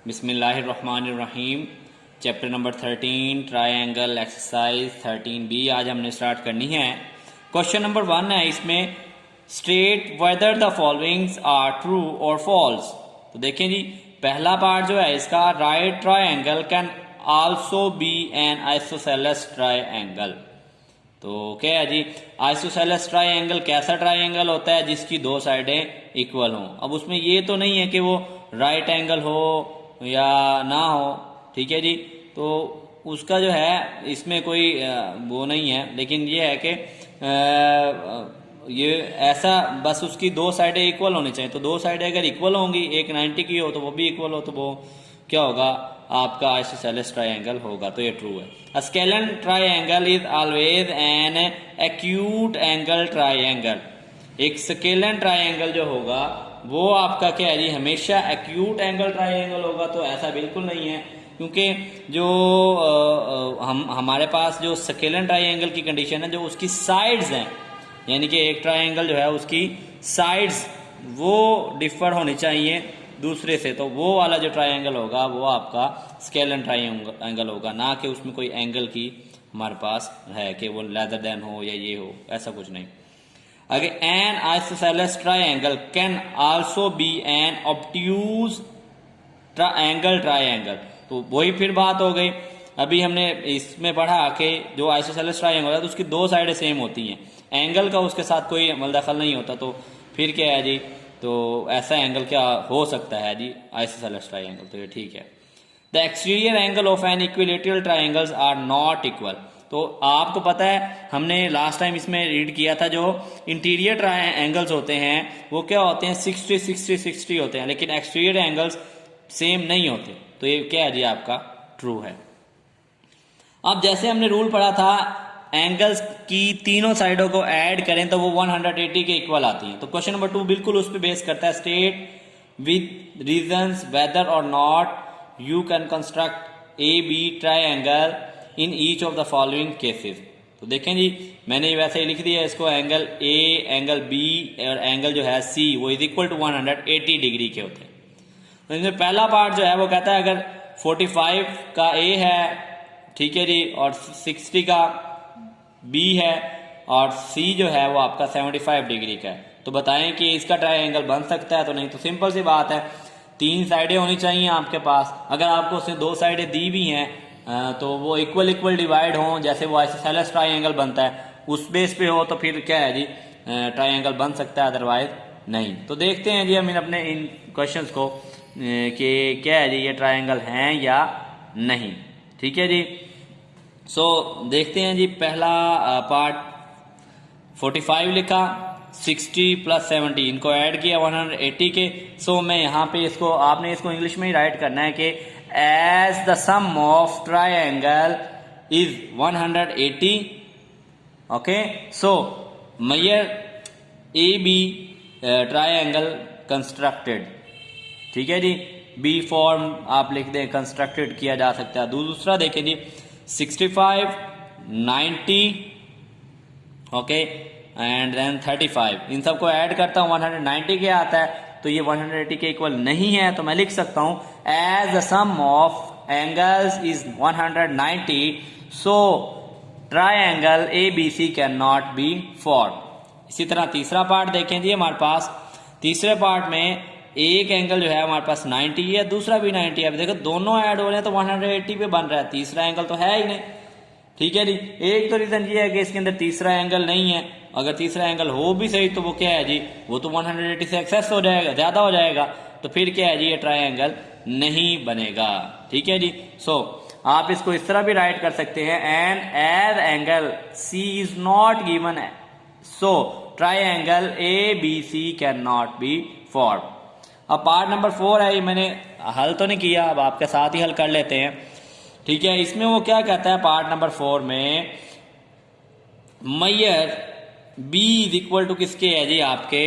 बिस्मिल्लाहिर्रहमानिर्रहीम। Chapter number 13 triangle exercise 13B आज हमने स्टार्ट करनी है। क्वेश्चन नंबर 1 है इसमें, state whether the followings are true और फॉल्स। तो देखें जी, पहला पार्ट जो है इसका, right triangle can also be an isosceles triangle. तो क्या है जी, आइसोसेलेस ट्रायंगल कैसा ट्रायंगल होता है जिसकी दो साइडें इक्वल हों। अब उसमें ये तो नहीं है कि वो राइट एंगल हो या ना हो, ठीक है जी। तो उसका जो है इसमें कोई वो नहीं है, लेकिन ये है कि ये ऐसा बस उसकी दो साइडें इक्वल होनी चाहिए। तो दो साइडें अगर इक्वल होंगी, एक 90 की हो तो वो भी इक्वल हो, तो वो क्या होगा, आपका आइसोसेलेस ट्रायंगल होगा। तो ये ट्रू है। A scalene triangle is always an acute angle triangle. एक स्केलन ट्रायंगल जो होगा वो आपका क्या है जी, हमेशा एक्यूट एंगल ट्रायंगल होगा। तो ऐसा बिल्कुल नहीं है, क्योंकि जो हमारे पास जो स्केलन ट्रायंगल की कंडीशन है, जो उसकी साइड्स हैं, यानी कि एक ट्रायंगल जो है उसकी साइड्स वो डिफर होनी चाहिए दूसरे से। तो वो वाला जो ट्रायंगल होगा वो आपका स्केलन ट्रायंगल होगा, ना कि उसमें कोई एंगल की हमारे पास है कि वो लेदर देन हो या ये हो, ऐसा कुछ नहीं। अगर an isosceles triangle can also be an obtuse angle triangle. तो वही फिर बात हो गई, अभी हमने इसमें पढ़ा कि जो आइसोसेलेस ट्रायंगल है तो उसकी दो साइडें सेम होती हैं, एंगल का उसके साथ कोई मलदखल नहीं होता। तो फिर क्या है जी, तो ऐसा एंगल क्या हो सकता है जी, आइसोसेलेस ट्रायंगल। तो ये ठीक है। The exterior angle of an equilateral triangles are not equal. तो आपको पता है, हमने लास्ट टाइम इसमें रीड किया था, जो इंटीरियर एंगल्स होते हैं वो क्या होते हैं, 60 60 60 होते हैं, लेकिन एक्सटीरियर एंगल्स सेम नहीं होते। तो ये क्या है जी, आपका ट्रू है। अब जैसे हमने रूल पढ़ा था, एंगल्स की तीनों साइडों को ऐड करें तो वो 180 के इक्वल आती हैं। तो क्वेश्चन नंबर 2 बिल्कुल उस पर बेस करता है। स्टेट विद रीजंस वेदर और not you can construct A B triangle in each of the following cases. तो देखें जी, मैंने वैसे ही लिख दिया इसको, एंगल ए, एंगल बी और एंगल जो है सी वो इज इक्वल टू 180 डिग्री के होते हैं। तो इसमें पहला पार्ट जो है वो कहता है, अगर 45 का ए है, ठीक है जी, और 60 का बी है और सी जो है वो आपका 75 डिग्री का है, तो बताएं कि इसका ट्रायंगल बन सकता है। तो नहीं, तो सिंपल सी बात है, तीन साइडें होनी चाहिए आपके पास। अगर आपको उसने दो साइडें दी भी हैं तो वो इक्वल इक्वल डिवाइड हों, जैसे वो आइसोसेलेस ट्रायंगल बनता है उस बेस पे हो, तो फिर क्या है जी, ट्रायंगल बन सकता है, अदरवाइज नहीं। तो देखते हैं जी हम अपने इन क्वेश्चंस को कि क्या है जी, ये ट्रायंगल हैं या नहीं, ठीक है जी। सो देखते हैं जी, पहला पार्ट 45 लिखा, 60 प्लस 70 इनको ऐड किया 180 के। सो मैं यहाँ पे इसको, आपने इसको इंग्लिश में ही राइट करना है कि as the sum of triangle is 180। Okay, so measure A B triangle constructed, ठीक है जी। बी फॉर्म आप लिख दें, कंस्ट्रक्टेड किया जा सकता है। दूसरा देखें जी, 65 90 ओके एंड देन 35, इन सबको ऐड करता हूं 190 के आता है। तो ये 180 के इक्वल नहीं है, तो मैं लिख सकता हूं as the sum of angles is 190, so triangle A B C can not be form. इसी तरह तीसरा पार्ट देखें जी, हमारे पास तीसरे पार्ट में एक एंगल जो है हमारे पास 90 है, दूसरा भी 90 है। अब देखो दोनों ऐड हो रहे हैं तो 180 पे बन रहा है, तीसरा एंगल तो है ही नहीं, ठीक है जी। एक तो रीजन ये है कि इसके अंदर तीसरा एंगल नहीं है। अगर तीसरा एंगल हो भी सही तो वो क्या है जी, वो तो 180 से एक्सेस हो जाएगा, ज्यादा हो जाएगा, तो फिर क्या है जी, ये ट्रायंगल नहीं बनेगा, ठीक है जी। सो आप इसको इस तरह भी राइट कर सकते हैं, an as angle C is not given, so triangle A B C can not be form. अब पार्ट नंबर 4 है, ये मैंने हल तो नहीं किया, अब आपके साथ ही हल कर लेते हैं, ठीक है। इसमें वो क्या कहता है, पार्ट नंबर 4 में measure B is equal to किसके है जी, आपके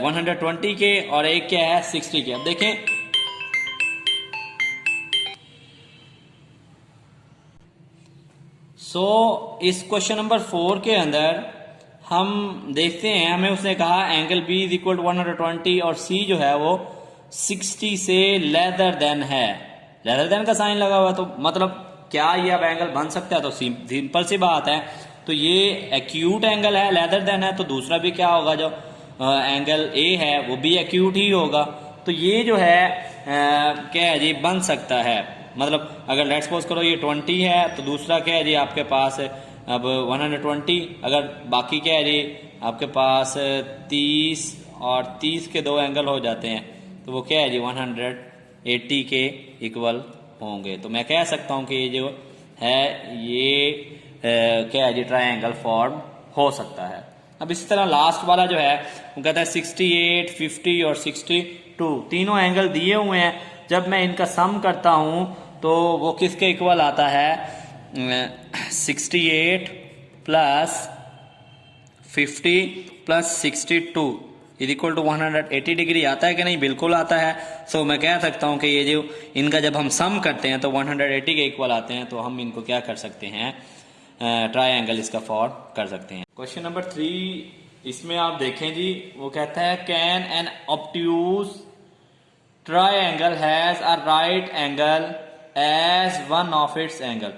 120 के, और एक क्या है 60 के। अब देखें, सो इस क्वेश्चन नंबर 4 के अंदर हम देखते हैं, हमें उसने कहा angle B is equal to 120 और सी जो है वो 60 से लेदर देन है, लेदर देन का साइन लगा हुआ है, तो मतलब क्या ये अब एंगल बन सकता है? तो सिंपल सी बात है, तो ये एक्यूट एंगल है, लेदर देन है, तो दूसरा भी क्या होगा, जो एंगल ए है वो भी एक्यूट ही होगा। तो ये जो है क्या है जी, बन सकता है। मतलब अगर लेट्स सपोज करो ये 20 है, तो दूसरा क्या है जी आपके पास अब 120, अगर बाकी क्या है जी आपके पास 30 और 30 के दो एंगल हो जाते हैं, तो वो क्या है जी 180 के इक्वल होंगे। तो मैं कह सकता हूँ कि ये जो है ये क्या है जी ट्रायंगल फॉर्म हो सकता है। अब इसी तरह लास्ट वाला जो है वो कहता है 68, 50 और 62, तीनों एंगल दिए हुए हैं। जब मैं इनका सम करता हूं तो वो किसके इक्वल आता है, 68 plus 50 plus 62 is equal to 180 degree आता है कि नहीं? बिल्कुल आता है। सो मैं कह सकता हूं कि ये जो इनका जब हम सम करते हैं तो 180 के इक्वल आते हैं, तो हम इनको क्या कर सकते हैं, ट्रायंगल इसका फॉर्म कर सकते हैं। क्वेश्चन नंबर 3, इसमें आप देखें जी, वो कहता है can an obtuse triangle has a right angle as one of its angle.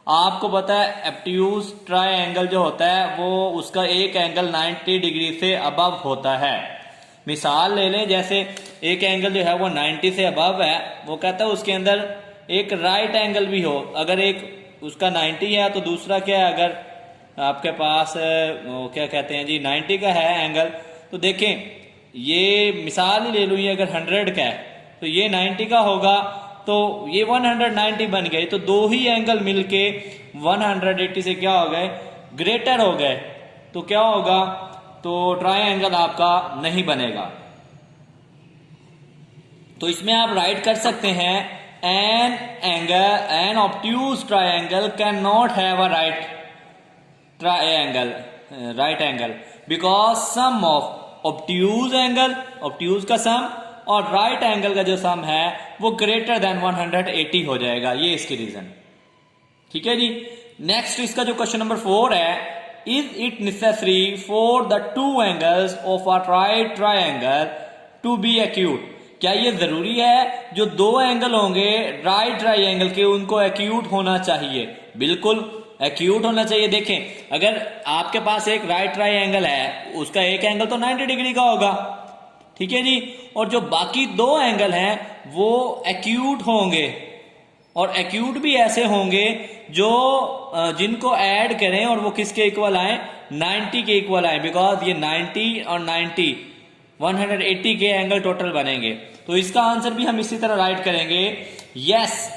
आपको पता है ऑब्ट्यूज ट्रायंगल जो होता है वो उसका एक एंगल 90 डिग्री से अबव होता है। मिसाल ले लें, जैसे एक एंगल जो है वो 90 से अबव है, वो कहता है उसके अंदर एक राइट एंगल भी हो। अगर एक उसका 90 है तो दूसरा क्या है, अगर आपके पास वो क्या कहते हैं जी 90 का है एंगल, तो देखें ये मिसाल ही ले लूँ, ये अगर 100 का है तो ये 90 का होगा, तो ये 190 बन गए। तो दो ही एंगल मिलके 180 से क्या हो गए, ग्रेटर हो गए। तो क्या होगा, तो ट्रायंगल आपका नहीं बनेगा। तो इसमें आप राइट कर सकते हैं an obtuse triangle cannot have a right angle because sum of obtuse का सम और राइट एंगल का जो सम है वो ग्रेटर देन 180 हो जाएगा। ये इसकी रीजन, ठीक है जी। नेक्स्ट इसका जो क्वेश्चन नंबर 4 है, is it necessary for the two angles of a right triangle to be acute? क्या ये जरूरी है जो दो एंगल होंगे राइट ट्रायंगल के उनको एक्यूट होना चाहिए? बिल्कुल एक्यूट होना चाहिए। देखें, अगर आपके पास एक राइट ट्रायंगल है, उसका एक एंगल तो 90 डिग्री का होगा, ठीक है जी, और जो बाकी दो एंगल हैं वो एक्यूट होंगे, और एक्यूट भी ऐसे होंगे जो जिनको ऐड करें और वो किसके इक्वल आए, 90 के इक्वल आए, बिकॉज ये 90 और 90 180 के एंगल टोटल बनेंगे। तो इसका आंसर भी हम इसी तरह राइट करेंगे, yes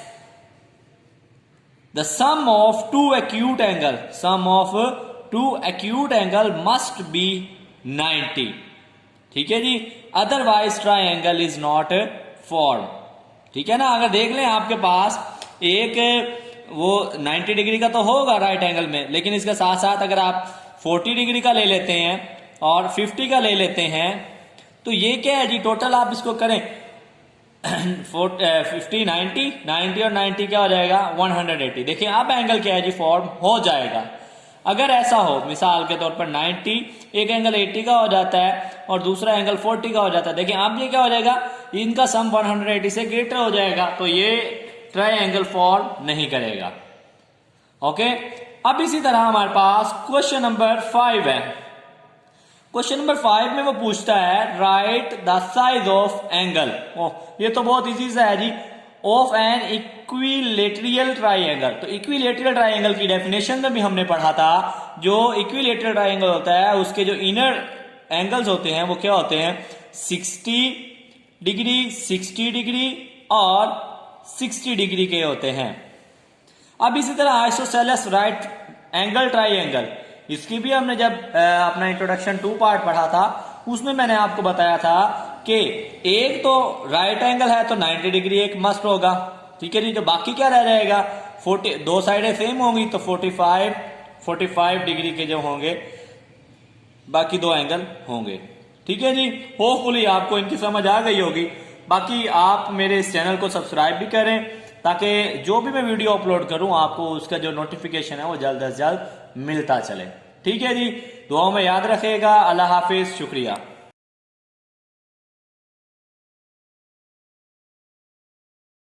the sum of two acute angle must be 90, ठीक है जी, otherwise triangle is not form, ठीक है ना। अगर देख लें आपके पास एक वो 90 डिग्री का तो होगा राइट एंगल में, लेकिन इसके साथ साथ अगर आप 40 डिग्री का ले लेते हैं और 50 का ले लेते हैं, तो ये क्या है जी, टोटल आप इसको करें 50 90 और 90 क्या हो जाएगा 180। देखिए अब एंगल क्या है जी, फॉर्म हो जाएगा। अगर ऐसा हो, मिसाल के तौर पर 90 एक एंगल 80 का हो जाता है और दूसरा एंगल 40 का हो जाता है, देखिए अब ये क्या हो जाएगा, इनका सम 180 से ग्रेटर हो जाएगा, तो ये ट्रायंगल फॉर्म नहीं करेगा। ओके, अब इसी तरह हमारे पास क्वेश्चन नंबर 5 है। क्वेश्चन नंबर 5 में वो पूछता है right the size of angle, ये तो बहुत इजी सा है जी, ऑफ एन इक्विलेटरल ट्राइंगल। तो इक्विलेटरल ट्राइंगल की डेफिनेशन में भी हमने पढ़ा था, जो इक्विलेटरल ट्राइंगल होता है उसके जो इनर एंगल्स होते हैं वो क्या होते हैं, 60 डिग्री 60 डिग्री और 60 डिग्री के होते हैं। अब इसी तरह आइसोसेलेस राइट एंगल ट्राइंगल, इसकी भी हमने जब अपना इंट्रोडक्शन 2 पार्ट पढ़ा था, उसमें मैंने आपको बताया था कि एक तो राइट एंगल है तो 90 डिग्री एक मस्ट होगा, ठीक है जी। तो बाकी क्या रह जाएगा, 40, दो साइडें सेम होंगी तो 45 डिग्री के जो होंगे बाकी दो एंगल होंगे, ठीक है जी। होपफुली आपको इनकी समझ आ गई होगी। बाकी आप मेरे इस चैनल को सब्सक्राइब भी करें ताकि जो भी मैं वीडियो अपलोड करूं आपको उसका जो नोटिफिकेशन है वो जल्द से जल्द मिलता चले, ठीक है जी। दुआओं में याद रखिएगा। अल्लाह हाफिज, शुक्रिया।